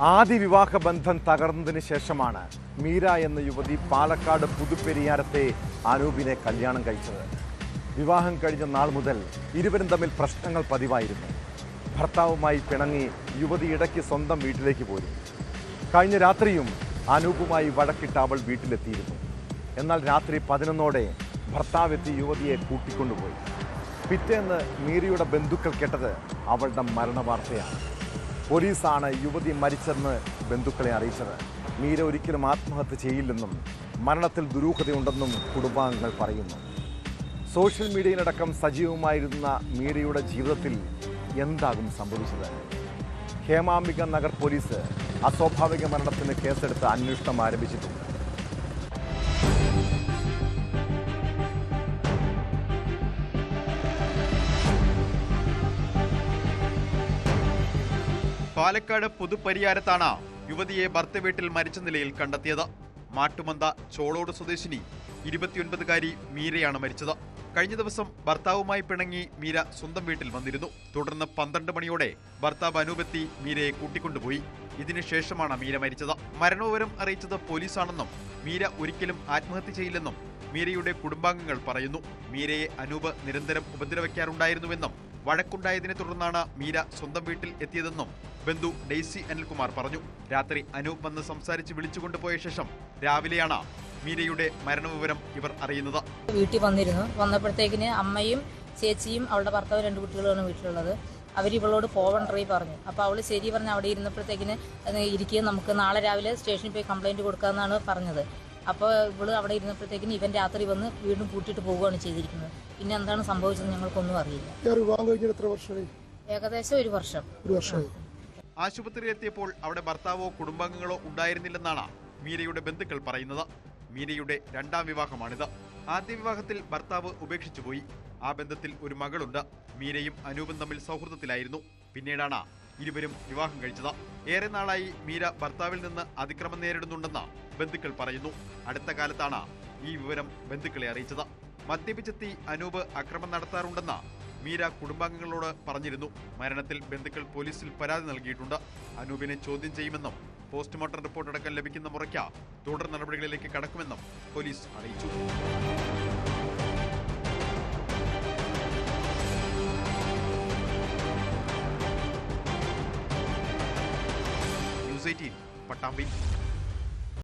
ആദ്യ വിവാഹ ബന്ധം തകർന്നതിന് ശേഷമാണ് മീര എന്ന യുവതി പാലക്കാട് പുതുപ്പെരിയാരത്തെ അനൂപിനെ കല്യാണം കഴിച്ചത്. വിവാഹം കഴിഞ്ഞ നാൾ മുതൽ ഇരുവരും തമ്മിൽ പ്രശ്നങ്ങൾ പതിവായിരുന്നു. ഭർത്താവുമായി പിണങ്ങി യുവതി ഇടയ്ക്ക് സ്വന്തം വീട്ടിലേക്ക് പോരും. കഴിഞ്ഞ രാത്രിയും അനൂപുമായി വഴക്കിട്ട് അവൾ വീട്ടിലെത്തിയിരുന്നു. എന്നാൽ രാത്രി 11ഓടെ ഭർത്താവെത്തി യുവതിയെ കൂട്ടിക്കൊണ്ടുപോയി. പിറ്റേന്ന് മീരയുടെ ബന്ധുക്കൾ കേട്ടത് അവളുടെ മരണവാർത്തയാണ്. പോലീസാണ് യുവതി മരിച്ചെന്ന് ബന്ധുക്കളെ അറിയിച്ചത്. മീര ഒരിക്കലും ആത്മഹത്യ ചെയ്യില്ലെന്നും മരണത്തിൽ ദുരൂഹതയുണ്ടെന്നും കുടുംബാംഗങ്ങൾ പറയുന്നു. സോഷ്യൽ മീഡിയയിലടക്കം സജീവമായിരുന്ന മീരയുടെ ജീവിതത്തിൽ എന്താകും സംഭവിച്ചത്? ഹേമാംബിക നഗർ പോലീസ് അസ്വാഭാവിക മരണത്തിന് കേസെടുത്ത് അന്വേഷണം ആരംഭിച്ചിട്ടുണ്ട്. പാലക്കാട് പുതുപ്പരിയാരത്താണ് യുവതിയെ ഭർത്ത വീട്ടിൽ മരിച്ച നിലയിൽ കണ്ടെത്തിയത്. മാട്ടുമന്ത ചോളോട് സ്വദേശിനി 29കാരി മീരയാണ് മരിച്ചത്. കഴിഞ്ഞ ദിവസം ഭർത്താവുമായി പിണങ്ങി മീര സ്വന്തം വീട്ടിൽ വന്നിരുന്നു. തുടർന്ന് 12 മണിയോടെ ഭർത്താവ് അനൂപെത്തി മീരയെ കൂട്ടിക്കൊണ്ടുപോയി. ഇതിനുശേഷമാണ് മീര മരിച്ചത്. മരണവിവരം അറിയിച്ചത് പോലീസാണെന്നും മീര ഒരിക്കലും ആത്മഹത്യ ചെയ്യില്ലെന്നും മീരയുടെ കുടുംബാംഗങ്ങൾ പറയുന്നു. മീരയെ അനൂപ് നിരന്തരം ഉപദ്രവിക്കാറുണ്ടായിരുന്നുവെന്നും വഴക്കുണ്ടായതിനെ തുടർന്നാണ് മീര സ്വന്തം വീട്ടിൽ എത്തിയതെന്നും ബന്ധു ഡെയ്സി അനിൽകുമാർ പറഞ്ഞു. രാത്രി അനൂപ് വന്ന് സംസാരിച്ച് വിളിച്ചുകൊണ്ടുപോയ ശേഷം രാവിലെയാണ് മീരയുടെ മരണവിവരം ഇവർ അറിയുന്നത്. വീട്ടിൽ വന്നപ്പോഴത്തേക്കിന് അമ്മയും ചേച്ചിയും അവളുടെ ഭർത്താവ് 2 കുട്ടികളാണ് വീട്ടിലുള്ളത്. അവർ ഇവളോട് പോവണ്ടറി പറഞ്ഞു. അപ്പോൾ അവൾ ശരി പറഞ്ഞ് അവിടെ ഇരുന്നപ്പോഴത്തേക്കിന് ഇരിക്കുക, നമുക്ക് നാളെ രാവിലെ സ്റ്റേഷനിൽ പോയി കംപ്ലൈൻറ്റ് കൊടുക്കാമെന്നാണ് പറഞ്ഞത്. അപ്പോൾ ഇവള് അവിടെ ഇരുന്നപ്പോഴത്തേക്കിന് ഇവൻ രാത്രി വന്ന് വീണ്ടും കൂട്ടിയിട്ട് പോവുകയാണ് ചെയ്തിരിക്കുന്നത്. പിന്നെ എന്താണ് സംഭവിച്ചത് ഞങ്ങൾക്കൊന്നും അറിയില്ല. ഏകദേശം 1 വർഷം. ആശുപത്രിയിലെത്തിയപ്പോൾ അവിടെ ഭർത്താവോ കുടുംബാംഗങ്ങളോ ഉണ്ടായിരുന്നില്ലെന്നാണ് മീരയുടെ ബന്ധുക്കൾ പറയുന്നത്. മീരയുടെ 2ാം വിവാഹമാണിത്. ആദ്യ വിവാഹത്തിൽ ഭർത്താവ് ഉപേക്ഷിച്ചുപോയി. ആ ബന്ധത്തിൽ ഒരു മകളുണ്ട്. മീരയും അനൂപും തമ്മിൽ സൗഹൃദത്തിലായിരുന്നു. പിന്നീടാണ് ഇരുവരും വിവാഹം കഴിച്ചത്. ഏറെ നാളായി മീര ഭർത്താവിൽ നിന്ന് അതിക്രമം നേരിടുന്നുണ്ടെന്ന് ബന്ധുക്കൾ പറയുന്നു. അടുത്ത കാലത്താണ് ഈ വിവരം ബന്ധുക്കളെ അറിയിച്ചത്. മദ്യപിച്ചെത്തി അനൂപ് അക്രമം നടത്താറുണ്ടെന്ന് മീര കുടുംബാംഗങ്ങളോട് പറഞ്ഞിരുന്നു. മരണത്തിൽ ബന്ധുക്കൾ പോലീസിൽ പരാതി നൽകിയിട്ടുണ്ട്. അനൂപിനെ ചോദ്യം ചെയ്യുമെന്നും പോസ്റ്റ്മോർട്ടം റിപ്പോർട്ട് അടക്കം ലഭിക്കുന്ന മുറയ്ക്ക് തുടർ നടപടികളിലേക്ക് കടക്കുമെന്നും പോലീസ് അറിയിച്ചു. ന്യൂസ് 18 പട്ടാമ്പി.